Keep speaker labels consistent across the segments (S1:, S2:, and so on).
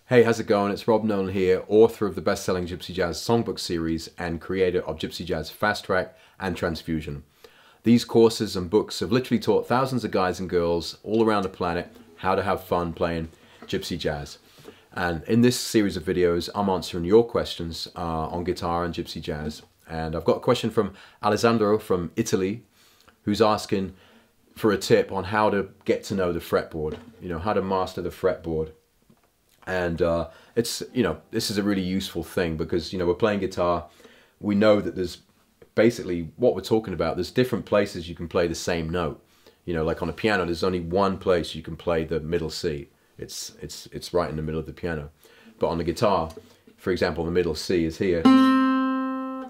S1: Hey, how's it going? It's Rob Nolan here, author of the best-selling Gypsy Jazz Songbook series and creator of Gypsy Jazz Fast Track and Transfusion. These courses and books have literally taught thousands of guys and girls all around the planet how to have fun playing Gypsy Jazz. And in this series of videos, I'm answering your questions on guitar and Gypsy Jazz. And I've got a question from Alessandro from Italy, who's asking for a tip on how to get to know the fretboard, how to master the fretboard. And it's, this is a really useful thing because, we're playing guitar. We know that there's basically what we're talking about. There's different places you can play the same note. Like on a piano, there's only one place you can play the middle C. It's right in the middle of the piano. But on the guitar, for example, the middle C is here.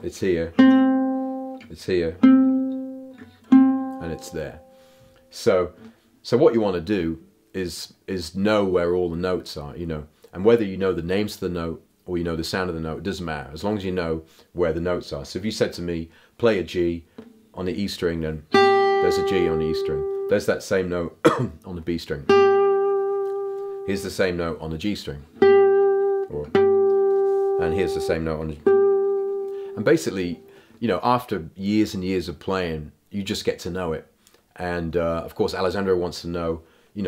S1: It's here. It's here. And it's there. So what you want to do is know where all the notes are, and whether you know the names of the note or you know the sound of the note, it doesn't matter, as long as you know where the notes are. So if you said to me, play a G on the E string, then there's a G on the E string. There's that same note on the B string. Here's the same note on the G string. And here's the same note on the... And basically, after years and years of playing, you just get to know it. And of course, Alessandro wants to know,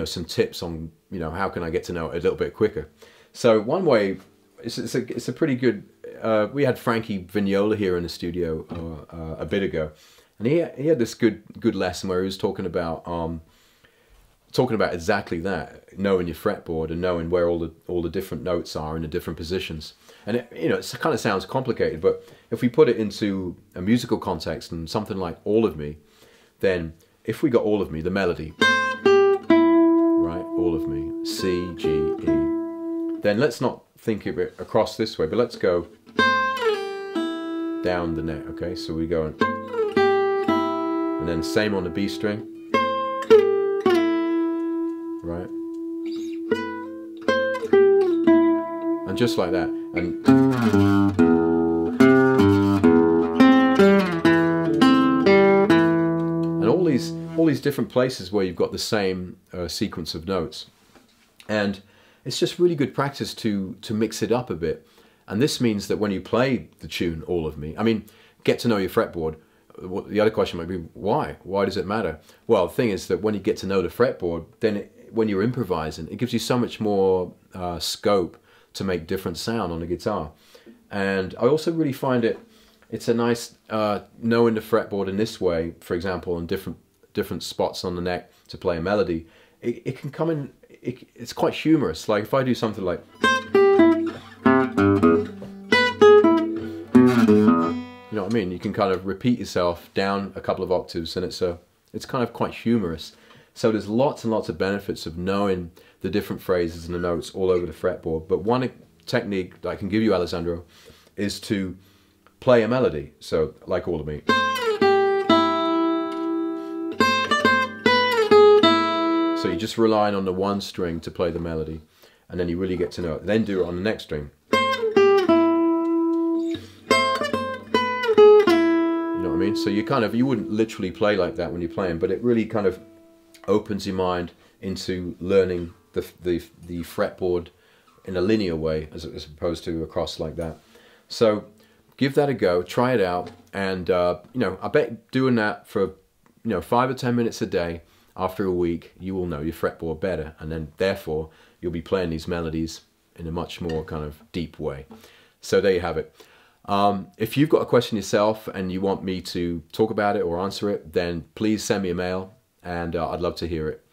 S1: some tips on, how can I get to know it a little bit quicker. So one way, it's a pretty good, we had Frankie Vignola here in the studio a bit ago, and he had this good lesson where he was talking about exactly that, knowing your fretboard and knowing where all the different notes are in the different positions. And it kind of sounds complicated, but if we put it into a musical context and something like All of Me, then if we got All of Me, the melody, right, All of Me, C, G, E, then let's not think of it across this way, but let's go down the neck, okay? So we go and then same on the B string, right? And just like that. And all these different places where you've got the same sequence of notes. And it's just really good practice to mix it up a bit. And this means that when you play the tune All of Me, get to know your fretboard. The other question might be, why? Why does it matter? Well, the thing is that when you get to know the fretboard, then when you're improvising, it gives you so much more scope to make different sound on the guitar. And I also really find it's a nice knowing the fretboard in this way, for example, on different spots on the neck to play a melody. It can come in, it's quite humorous. Like if I do something like, you know what I mean? You can kind of repeat yourself down a couple of octaves, and it's kind of quite humorous. So there's lots and lots of benefits of knowing the different phrases and the notes all over the fretboard. But one technique that I can give you, Alessandro, is to play a melody. So like All of Me. So you're just relying on the one string to play the melody, and then you really get to know it. Then do it on the next string. You know what I mean? So you wouldn't literally play like that when you're playing, but it really kind of opens your mind into learning the fretboard in a linear way as opposed to across like that. So give that a go, try it out, and I bet doing that for 5 or 10 minutes a day, after a week, you will know your fretboard better, and then therefore you'll be playing these melodies in a much more kind of deep way. So there you have it. If you've got a question yourself and you want me to talk about it or answer it, then please send me a mail, and I'd love to hear it.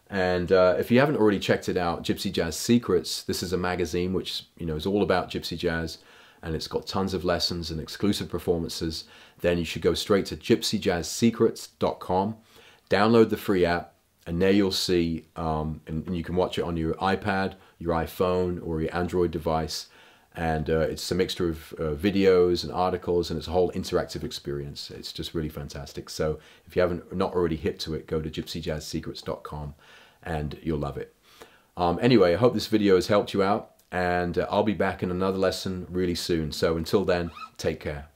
S1: And if you haven't already checked it out, Gypsy Jazz Secrets, this is a magazine which is all about Gypsy Jazz, and it's got tons of lessons and exclusive performances. Then you should go straight to gypsyjazzsecrets.com. Download the free app, and there you'll see, and you can watch it on your iPad, your iPhone, or your Android device. And it's a mixture of videos and articles, and it's a whole interactive experience. It's just really fantastic. So if you haven't not already hip to it, go to gypsyjazzsecrets.com, and you'll love it. Anyway, I hope this video has helped you out, and I'll be back in another lesson really soon. So until then, take care.